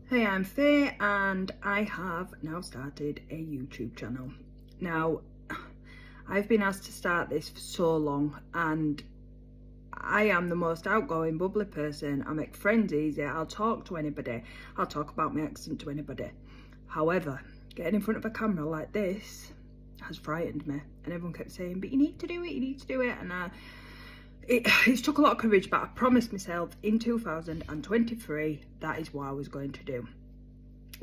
Hey, I'm Faye and I have now started a YouTube channel. Now, I've been asked to start this for so long and I am the most outgoing, bubbly person. I make friends easy, I'll talk to anybody, I'll talk about my accident to anybody. However, getting in front of a camera like this has frightened me, and everyone kept saying, but you need to do it, you need to do it, and it's took a lot of courage, but I promised myself in 2023 that is what I was going to do.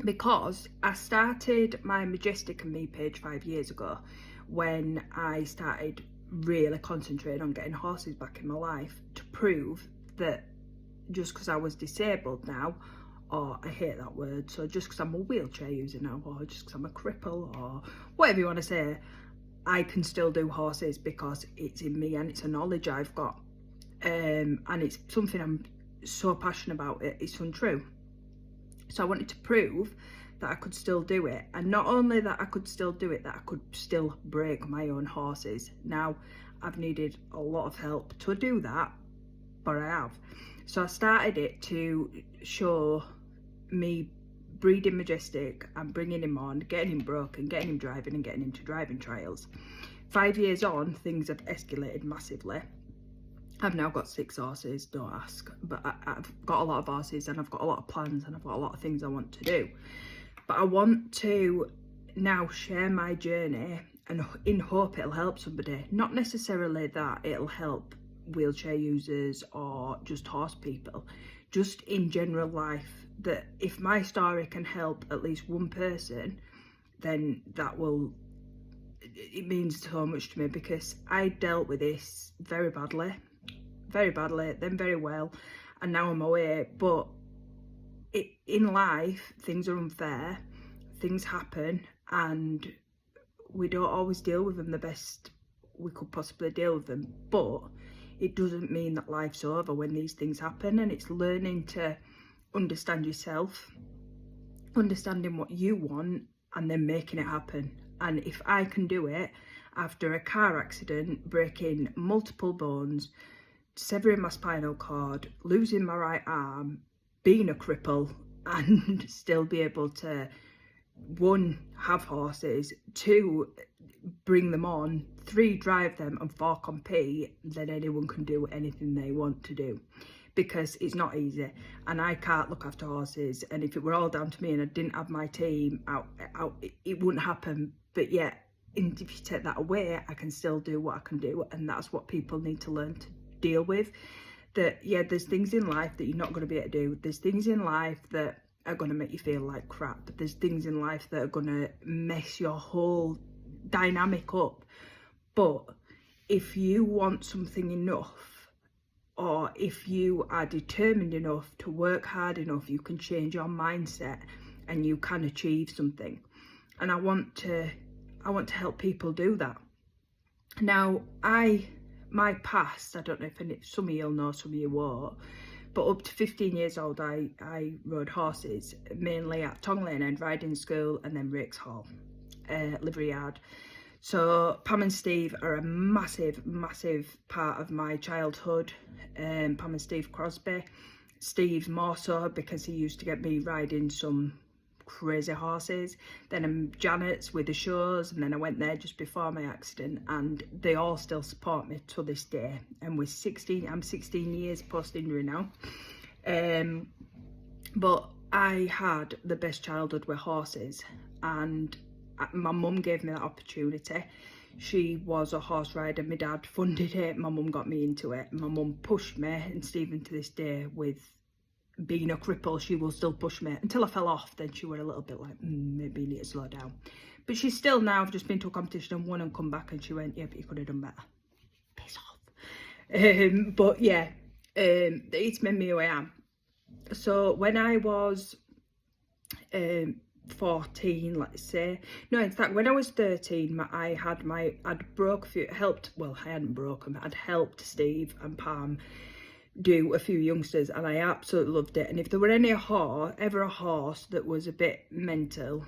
Because I started my Majestic and Me page 5 years ago when I started really concentrating on getting horses back in my life, to prove that just because I was disabled now, or I hate that word, so just because I'm a wheelchair user now, or just because I'm a cripple, or whatever you want to say, I can still do horses because it's in me and it's a knowledge I've got, and it's something I'm so passionate about. It's untrue. So I wanted to prove that I could still do it, and not only that I could still do it, that I could still break my own horses. Now, I've needed a lot of help to do that, but I have. So I started it to show me breeding Majestic and bringing him on, getting him broken, getting him driving and getting him to driving trials. 5 years on, things have escalated massively. I've now got 6 horses, don't ask, but I've got a lot of horses and I've got a lot of plans and I've got a lot of things I want to do. But I want to now share my journey, and in hope it'll help somebody. Not necessarily that it'll help wheelchair users or just horse people, just in general life, that if my story can help at least one person, then it means so much to me, because I dealt with this very badly, then very well, and now I'm away. But in life, things are unfair, things happen, and we don't always deal with them the best we could possibly deal with them. But it doesn't mean that life's over when these things happen, and it's learning to understand yourself, understanding what you want, and then making it happen. And if I can do it after a car accident, breaking multiple bones, severing my spinal cord, losing my right arm, being a cripple, and still be able to, 1, have horses, 2, bring them on, 3, drive them, and 4, compete, then anyone can do anything they want to do, because it's not easy, and I can't look after horses. And if it were all down to me and I didn't have my team out, it wouldn't happen. But yet, if you take that away, I can still do what I can do, and that's what people need to learn to deal with. That, yeah, there's things in life that you're not going to be able to do. There's things in life that are going to make you feel like crap. There's things in life that are going to mess your whole dynamic up. But if you want something enough, or if you are determined enough to work hard enough, you can change your mindset and you can achieve something. And I want to help people do that. Now, my past, I don't know if some of you'll know, some of you won't, but up to 15 years old, I rode horses, mainly at Tongue Lane End Riding School and then Rakes Hall, livery yard. So Pam and Steve are a massive part of my childhood. Pam and Steve Crosby. Steve more so because he used to get me riding some crazy horses. Then I'm Janet's with the shows, and then I went there just before my accident, and they all still support me to this day. And I'm 16 years post injury now. But I had the best childhood with horses, and my mum gave me that opportunity. She was a horse rider, my dad funded it, my mum got me into it, my mum pushed me, and Stephen to this day, with being a cripple, she will still push me until I fell off. Then she were a little bit like, maybe you need to slow down. But she's still now, I've just been to a competition and won and come back, and she went, yeah, but you could have done better. Piss off. But yeah, it's made me who I am. So when I was 14, let's say, no, in fact when I was 13, I'd broke a few, I hadn't broken, I'd helped Steve and Pam do a few youngsters, and I absolutely loved it. And if there were ever a horse that was a bit mental,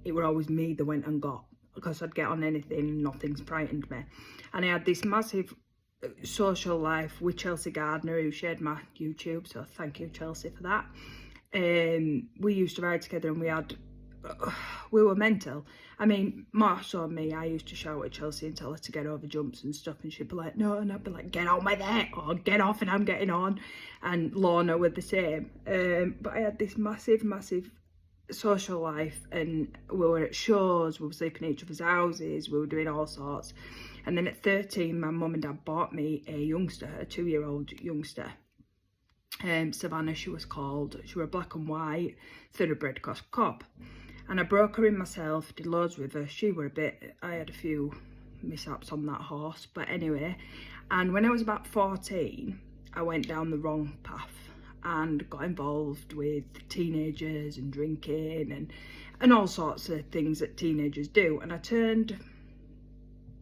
it were always me that went and got, because I'd get on anything, nothing's frightened me. And I had this massive social life with Chelsea Gardner, who shared my YouTube, so thank you Chelsea for that. We used to ride together, and we were mental. I mean, more so me, I used to shout at Chelsea and tell her to get over jumps and stuff, and she'd be like, no, and I'd be like, get on with it, or get off and I'm getting on. And Lorna were the same. But I had this massive social life, and we were at shows, we were sleeping in each other's houses, we were doing all sorts. And then at 13, my mum and dad bought me a youngster, a 2-year-old youngster. Savannah, she was called. She was black and white, thoroughbred cross cob. And I broke her in myself, did loads with her. She were I had a few mishaps on that horse, but anyway. And when I was about 14, I went down the wrong path and got involved with teenagers and drinking and all sorts of things that teenagers do. And I turned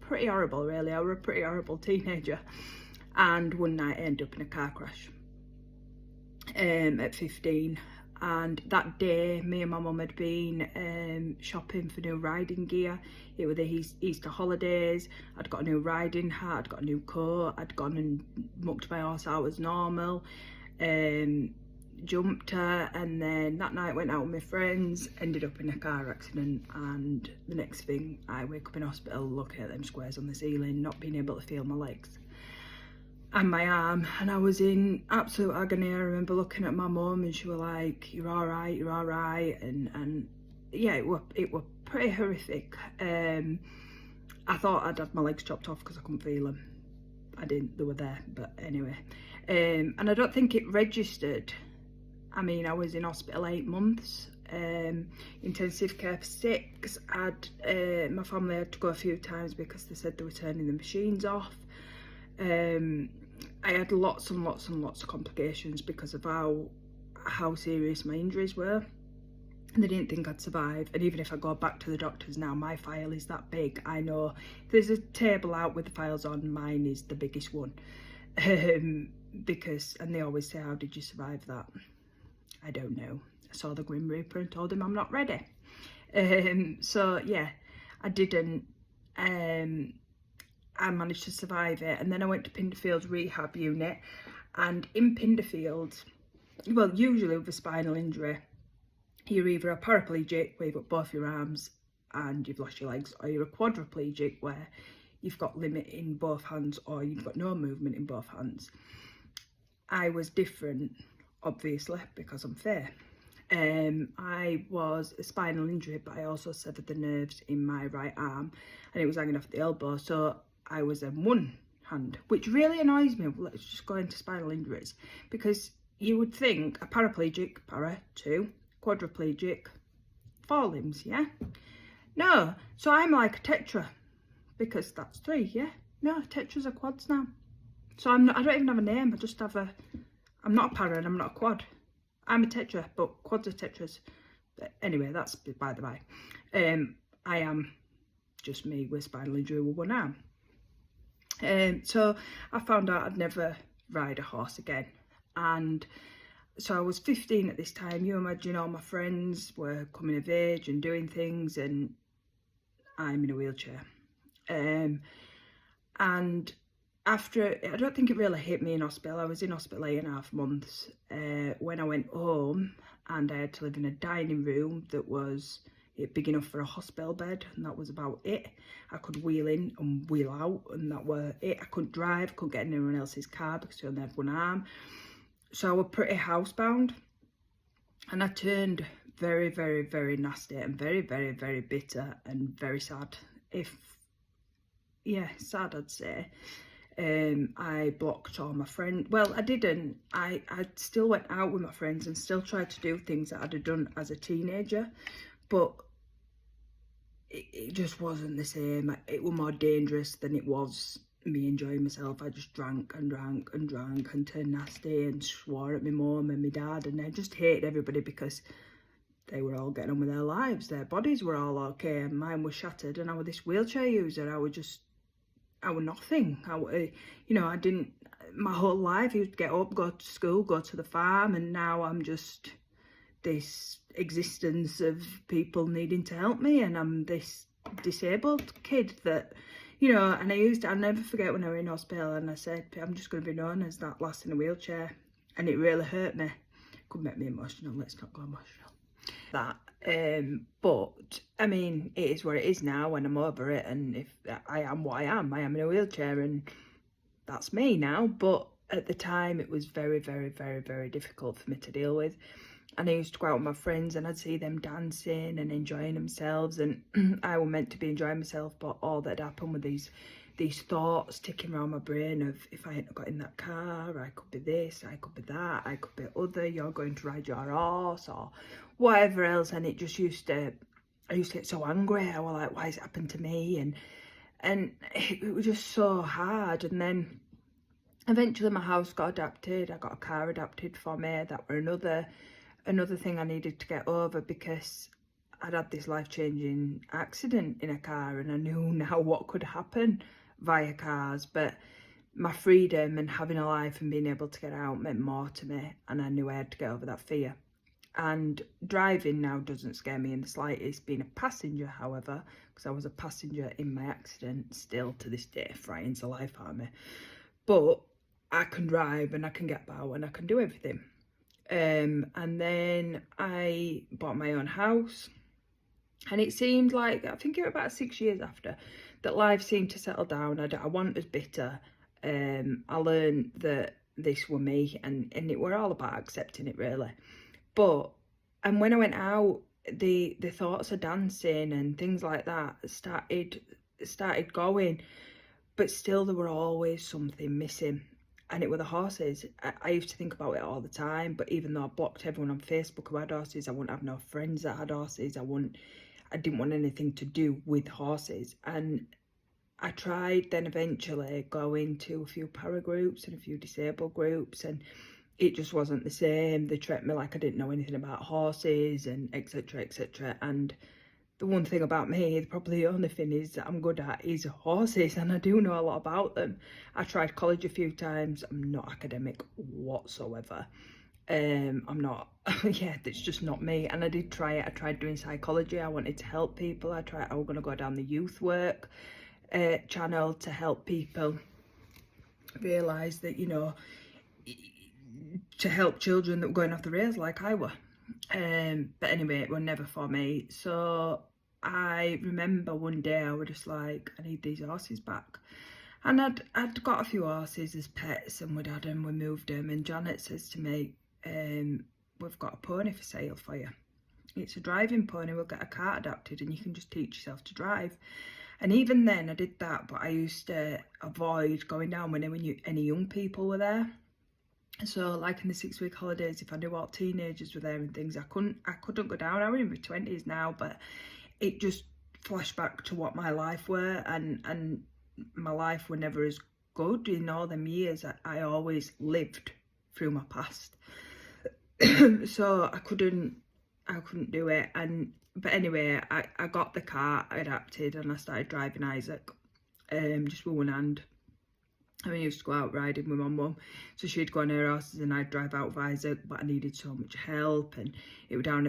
pretty horrible, really. I was a pretty horrible teenager. And one night I ended up in a car crash at 15. And that day, me and my mum had been shopping for new riding gear. It was the Easter holidays. I'd got a new riding hat, I'd got a new coat, I'd gone and mucked my horse out as normal, jumped her, and then that night went out with my friends, ended up in a car accident, and the next thing, I wake up in hospital looking at them squares on the ceiling, not being able to feel my legs and my arm, and I was in absolute agony. I remember looking at my mum and she was like, you're all right, and yeah, it were pretty horrific. I thought I'd had my legs chopped off because I couldn't feel them. I didn't, they were there, but anyway. And I don't think it registered. I mean, I was in hospital 8 months, intensive care for 6. My family had to go a few times because they said they were turning the machines off. I had lots and lots of complications because of how serious my injuries were, and they didn't think I'd survive. And even if I go back to the doctors now, my file is that big. I know if there's a table out with the files on, mine is the biggest one, because, and they always say, how did you survive that? I don't know. I saw the Grim Reaper and told him I'm not ready. So yeah, I didn't. I managed to survive it, and then I went to Pinderfield's rehab unit. And in Pinderfield, well, usually with a spinal injury, you're either a paraplegic where you've got both your arms and you've lost your legs, or you're a quadriplegic where you've got limit in both hands or you've got no movement in both hands. I was different, obviously, because I'm fair. I was a spinal injury, but I also severed the nerves in my right arm, and it was hanging off the elbow, so I was in one hand, which really annoys me. Let's just go into spinal injuries, because you would think a paraplegic, para, 2, quadriplegic, 4 limbs, yeah? No, so I'm like a tetra, because that's 3, yeah? No, tetras are quads now. So I don't even have a name, I just have I'm not a para and I'm not a quad. I'm a tetra, but quads are tetras. But anyway, that's by the by. I am just me with spinal injury with one arm. So I found out I'd never ride a horse again. And so I was 15 at this time. You imagine all my friends were coming of age and doing things, and I'm in a wheelchair. And after, I don't think it really hit me in hospital. I was in hospital 8.5 months when I went home, and I had to live in a dining room that was big enough for a hospital bed, and that was about it. I could wheel in and wheel out, and that were it. I couldn't drive, couldn't get in anyone else's car because I only had one arm. So I was pretty housebound, and I turned very, very, very nasty and very, very, very bitter and very sad. Sad, I'd say. I blocked all my friends. Well, I didn't. I still went out with my friends and still tried to do things that I'd have done as a teenager, but it just wasn't the same. It was more dangerous than it was me enjoying myself. I just drank and turned nasty and swore at my mum and my dad, and I just hated everybody because they were all getting on with their lives. Their bodies were all okay and mine was shattered, and I was this wheelchair user. I was nothing. I didn't, my whole life I used to get up, go to school, go to the farm, and now I'm just this existence of people needing to help me, and I'm this disabled kid that, and I'll never forget when I was in hospital and I said, I'm just going to be known as that lass in a wheelchair, and it really hurt me could make me emotional. Let's not go emotional. That but I mean, it is what it is now, and I'm over it. And if I am what I am in a wheelchair, and that's me now. But at the time, it was very, very, very, very difficult for me to deal with. And I used to go out with my friends and I'd see them dancing and enjoying themselves, and I was meant to be enjoying myself, but all that happened with these thoughts ticking around my brain of, if I hadn't got in that car, I could be this, I could be that, I could be other, you're going to ride your horse or whatever else. And it just I used to get so angry. I was like, why has it happened to me? And it was just so hard. And then eventually my house got adapted. I got a car adapted for me. That were another thing I needed to get over, because I'd had this life-changing accident in a car, and I knew now what could happen via cars. But my freedom and having a life and being able to get out meant more to me, and I knew I had to get over that fear. And driving now doesn't scare me in the slightest. Being a passenger, however, because I was a passenger in my accident, still to this day frightens the life out of me. But I can drive and I can get about and I can do everything. And then I bought my own house, and it seemed like, I think it was about 6 years after, that life seemed to settle down. I wasn't as bitter. I learned that this were me, and it were all about accepting it, really. But, and when I went out, the thoughts of dancing and things like that started going, but still there were always something missing. And it were the horses. I used to think about it all the time, but even though I blocked everyone on Facebook who had horses, I wouldn't have no friends that had horses. I didn't want anything to do with horses. And I tried then eventually going to a few para groups and a few disabled groups, and it just wasn't the same. They treated me like I didn't know anything about horses, and etc, etc. And the one thing about me, probably the only thing is that I'm good at, is horses, and I do know a lot about them. I tried college a few times. I'm not academic whatsoever. I'm not, yeah, that's just not me. And I did try it. I tried doing psychology. I wanted to help people. I was going to go down the youth work channel to help people realise that, you know, to help children that were going off the rails like I were. But anyway, it was never for me. So I remember one day I was just like, I need these horses back. And I'd got a few horses as pets, and we'd had them, we moved them, and Janet says to me, we've got a pony for sale for you. It's a driving pony. We'll get a cart adapted and you can just teach yourself to drive. And even then I did that, but I used to avoid going down when any young people were there. So like in the 6-week holidays, if I knew what teenagers were there and things, I couldn't go down. I was in my 20s now, but it just flashed back to what my life were, and my life were never as good in all them years. I always lived through my past. So I couldn't do it. But anyway, I got the car adapted and I started driving Isaac, just with one hand. I mean, I used to go out riding with my mum, so she'd go on her horses and I'd drive out with Isaac, but I needed so much help, and it was down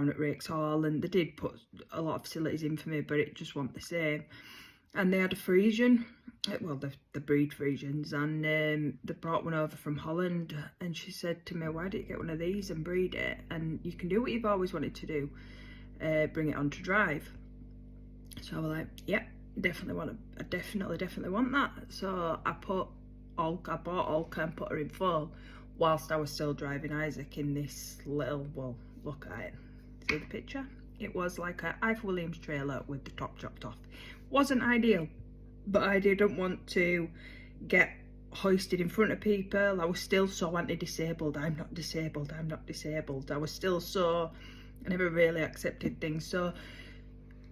at Rakes Hall, and they did put a lot of facilities in for me, but it just wasn't the same. And they had a Frisian, well, the breed Frisians, and they brought one over from Holland, and she said to me, why don't you get one of these and breed it, and you can do what you've always wanted to do, bring it on to drive. So I was like, yep. Definitely want that. So I bought Olka and put her in full whilst I was still driving Isaac in this little, well, look at it, see the picture? It was like a Ife Williams trailer with the top chopped off. Wasn't ideal, but I didn't want to get hoisted in front of people. I was still so anti-disabled. I'm not disabled. I was still so, I never really accepted things. So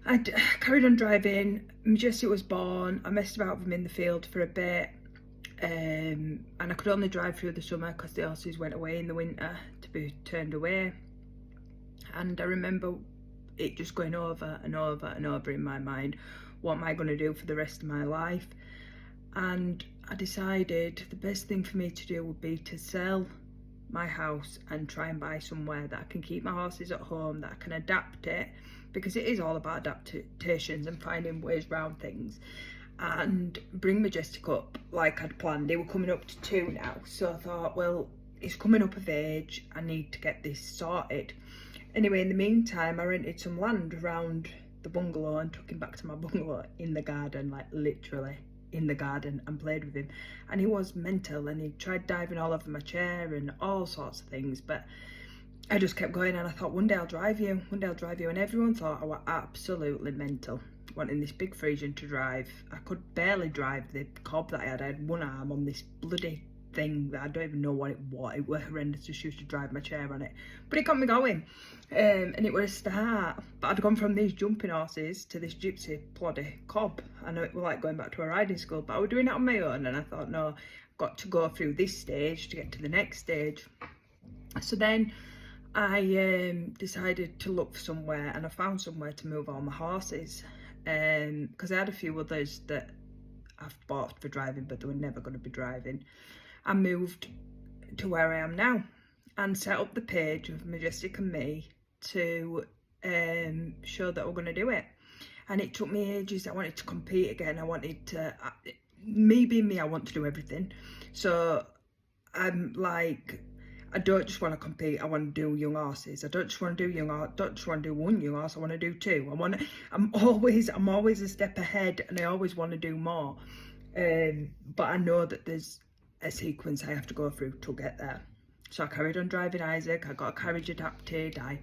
I carried on driving. Majestic was born. I messed about with him in the field for a bit, and I could only drive through the summer because the horses went away in the winter to be turned away. And I remember it just going over and over and over in my mind, what am I going to do for the rest of my life? And I decided the best thing for me to do would be to sell my house and try and buy somewhere that I can keep my horses at home, that I can adapt it, because it is all about adaptations and finding ways around things, and bring Majestic up like I'd planned. They were coming up to 2 now, so I thought, well, he's coming up of age. I need to get this sorted. Anyway, in the meantime, I rented some land around the bungalow and took him back to my bungalow in the garden, like literally in the garden, and played with him. And he was mental, and he tried diving all over my chair and all sorts of things, but I just kept going, and I thought, one day I'll drive you, one day I'll drive you. And everyone thought I was absolutely mental, wanting this big Frisian to drive. I could barely drive the cob that I had. I had one arm on this bloody thing that I don't even know what it was. It was horrendous. Just used to drive my chair on it, but it got me going, and it was a start. But I'd gone from these jumping horses to this gypsy ploddy cob. I know it was like going back to a riding school, but I was doing it on my own, and I thought, no, I've got to go through this stage to get to the next stage. So then I decided to look for somewhere, and I found somewhere to move all my horses, because I had a few others that I've bought for driving, but they were never going to be driving. I moved to where I am now and set up the page of Majestic and me to show that we're going to do it. And it took me ages. I wanted to compete again. I wanted to, me being me, I want to do everything. So I'm like, I don't just want to compete. I want to do young horses. I don't just want to do don't just want to do one young horse. I want to do two. I'm always a step ahead, and I always want to do more. But I know that there's a sequence I have to go through to get there. So I carried on driving Isaac. I got a carriage adapted. I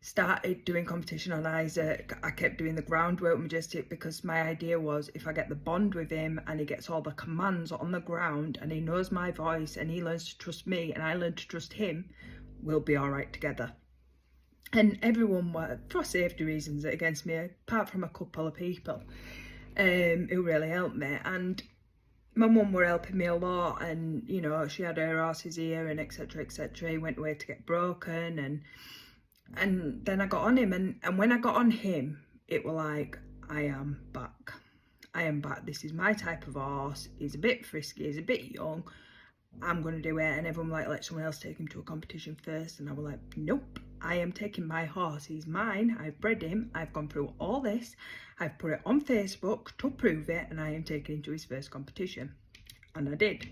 started doing competition on Isaac. I kept doing the groundwork Majestic, because my idea was, if I get the bond with him and he gets all the commands on the ground and he knows my voice and he learns to trust me and I learn to trust him, we'll be all right together. And everyone were, for safety reasons, against me, apart from a couple of people who really helped me. And my mum were helping me a lot, and you know, she had her horses here and etc etc. He went away to get broken, and then I got on him, and when I got on him, it was like, I am back. I am back. This is my type of horse. He's a bit frisky, he's a bit young. I'm going to do it. And everyone was like, let someone else take him to a competition first. And I was like, nope, I am taking my horse. He's mine. I've bred him. I've gone through all this. I've put it on Facebook to prove it, and I am taking him to his first competition. And I did.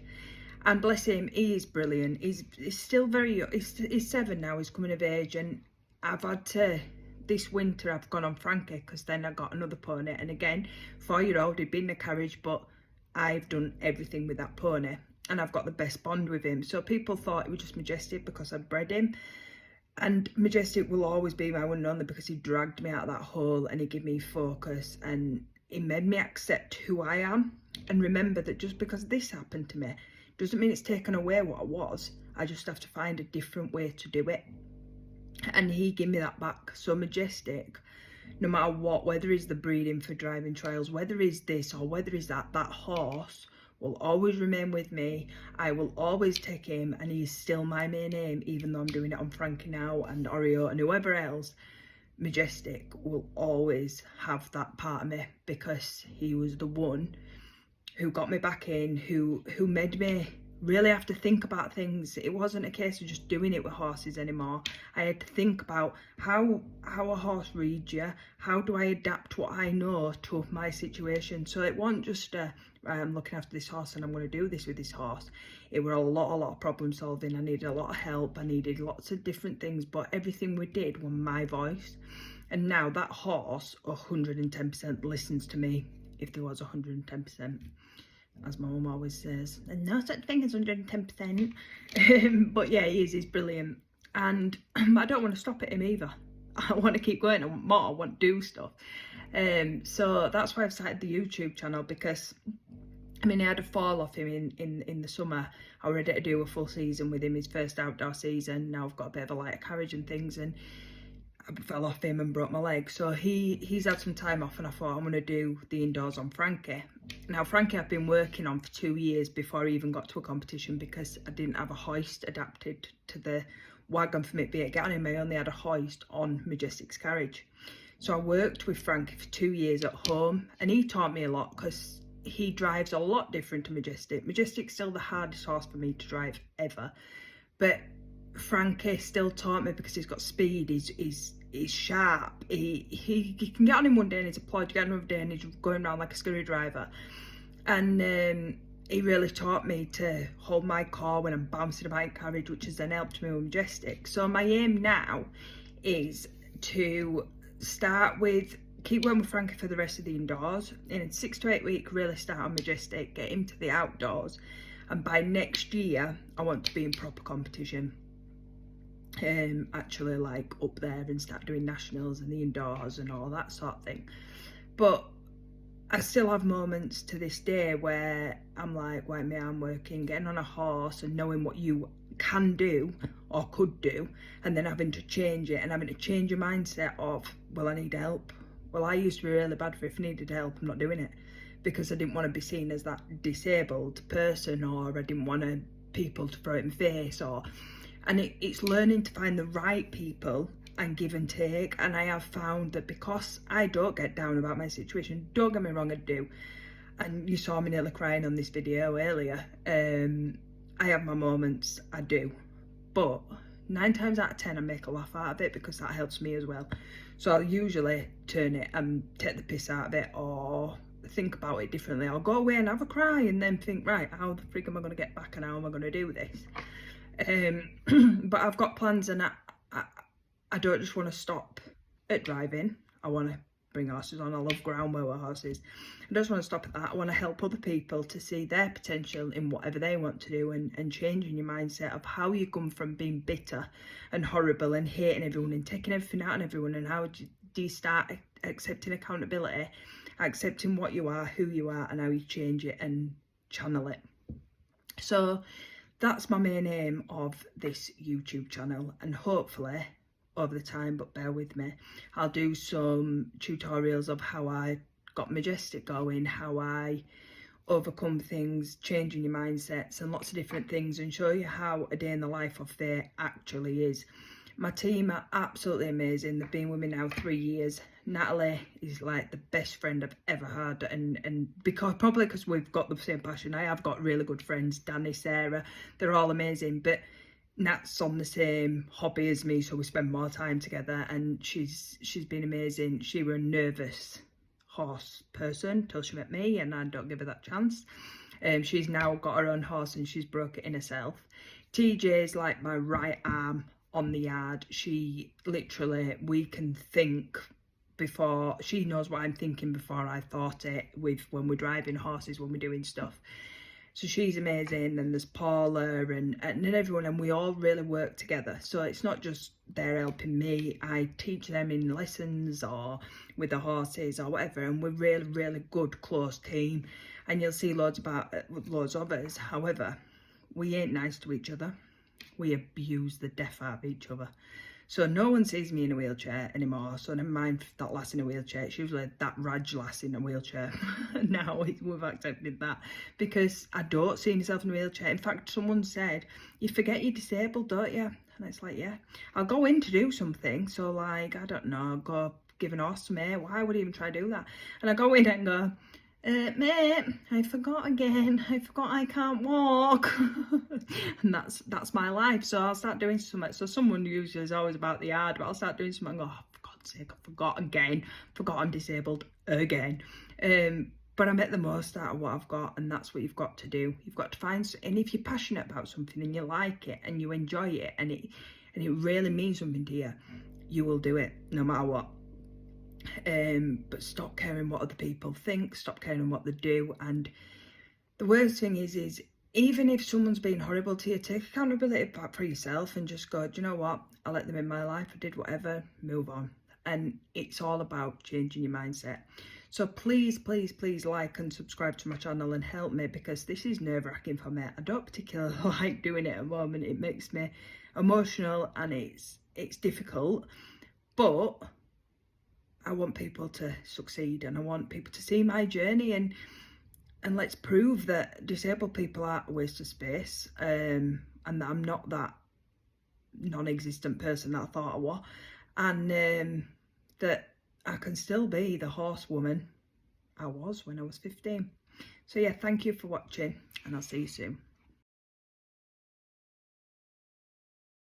And bless him, he is brilliant. He's still very young. He's 7 now. He's coming of age. And I've had to, this winter, I've gone on Frankie, because then I got another pony. And again, 4-year-old, he'd been in a carriage, but I've done everything with that pony. And I've got the best bond with him. So people thought it was just Majestic because I bred him. And Majestic will always be my one and only, because he dragged me out of that hole and he gave me focus and he made me accept who I am. And remember that just because this happened to me doesn't mean it's taken away what I was. I just have to find a different way to do it. And he gave me that back. So Majestic, no matter what, whether it's the breeding for driving trials, whether it's this or whether it's that horse will always remain with me. I will always take him, and he's still my main aim, even though I'm doing it on Frankie now and Oreo and whoever else. Majestic will always have that part of me, because he was the one who got me back in, who made me really have to think about things. It wasn't a case of just doing it with horses anymore. I had to think about how a horse reads you, how do I adapt what I know to my situation. So it wasn't just I'm looking after this horse and I'm going to do this with this horse. It were a lot of problem solving. I needed a lot of help. I needed lots of different things, but everything we did was my voice. And now that horse 110% listens to me, if there was 110%. As my mum always says, and no such thing as 110%. But yeah, he's brilliant. And I don't want to stop at him either. I want to keep going. I want more. I want to do stuff. So that's why I've started the YouTube channel, because I mean, I had a fall off him in the summer. I was ready to do a full season with him, his first outdoor season. Now I've got a bit of a lighter carriage and things, and I fell off him and broke my leg. So he's had some time off, and I thought I'm going to do the indoors on Frankie. Now Frankie I've been working on for 2 years before I even got to a competition, because I didn't have a hoist adapted to the wagon for me to be able to get on him. I only had a hoist on Majestic's carriage. So I worked with Frankie for 2 years at home, and he taught me a lot, because he drives a lot different to Majestic. Majestic's still the hardest horse for me to drive ever, but Frankie still taught me, because he's got speed, he's sharp, he can get on him one day and he's a plod, get another day and he's going around like a scurry driver. And he really taught me to hold my core when I'm bouncing about in carriage, which has then helped me with Majestic. So my aim now is to start with, keep going with Frankie for the rest of the indoors, in 6 to 8 weeks really start on Majestic, get him to the outdoors, and by next year I want to be in proper competition, actually like up there and start doing nationals and the indoors and all that sort of thing. But I still have moments to this day where I'm like, why me, I'm working, getting on a horse and knowing what you can do or could do, and then having to change it and having to change your mindset of, well, I need help. Well, I used to be really bad for if I needed help, I'm not doing it, because I didn't want to be seen as that disabled person, or I didn't want people to throw it in my face, and it's learning to find the right people and give and take. And I have found that because I don't get down about my situation, don't get me wrong, I do, and you saw me nearly crying on this video earlier, I have my moments, I do, but 9 times out of 10 I make a laugh out of it because that helps me as well. So I'll usually turn it and take the piss out of it, or think about it differently. I'll go away and have a cry and then think, right, how the frig am I going to get back and how am I going to do this? But I've got plans, and I don't just want to stop at driving. I want to bring horses on. I love ground mower horses. I don't just want to stop at that. I want to help other people to see their potential in whatever they want to do, and changing your mindset of how you come from being bitter and horrible and hating everyone and taking everything out on everyone, and how do you start accepting accountability, accepting what you are, who you are, and how you change it and channel it. So that's my main aim of this YouTube channel, and hopefully over the time, but bear with me, I'll do some tutorials of how I got Majestic going, how I overcome things, changing your mindsets and lots of different things, and show you how a day in the life of Faye actually is. My team are absolutely amazing. They've been with me now 3 years. Natalie is like the best friend I've ever had, and probably because we've got the same passion. I have got really good friends, Danny, Sarah, they're all amazing, but Nat's on the same hobby as me, so we spend more time together, and she's been amazing. She was a nervous horse person till she met me, and I don't give her that chance. She's now got her own horse and she's broke it in herself. TJ's like my right arm on the yard. She literally, we can think before, she knows what I'm thinking before I thought it, with when we're driving horses, when we're doing stuff. So she's amazing, and there's Paula and everyone, and we all really work together. So it's not just they're helping me, I teach them in lessons or with the horses or whatever, and we're really, really good, close team. And you'll see loads of us. However, we ain't nice to each other. We abuse the death out of each other. So no one sees me in a wheelchair anymore. So never mind that lass in a wheelchair. It's usually that Raj lass in a wheelchair. Now we've accepted that, because I don't see myself in a wheelchair. In fact, someone said, you forget you're disabled, don't you? And it's like, yeah. I'll go in to do something. So like, I don't know, I'll go give an horse some air. Why would I even try to do that? And I go in and go, mate, I forgot again. I forgot I can't walk. And that's my life. So I'll start doing something. So someone usually is always about the yard, but I'll start doing something and go, oh, for God's sake, I forgot again. Forgot I'm disabled again. But I make the most out of what I've got, and that's what you've got to do. You've got to find, and if you're passionate about something and you like it and you enjoy it and it really means something to you, you will do it no matter what. But stop caring what other people think, stop caring what they do. And the worst thing is even if someone's been horrible to you, take accountability back for yourself and just go, do you know what, I let them in my life, I did whatever, move on. And it's all about changing your mindset. So please, please, please like and subscribe to my channel and help me, because this is nerve-wracking for me. I don't particularly like doing it at the moment. It makes me emotional and it's difficult, but I want people to succeed, and I want people to see my journey, and let's prove that disabled people aren't a waste of space, and that I'm not that non-existent person that I thought I was, and that I can still be the horsewoman I was when I was 15. So yeah, thank you for watching, and I'll see you soon.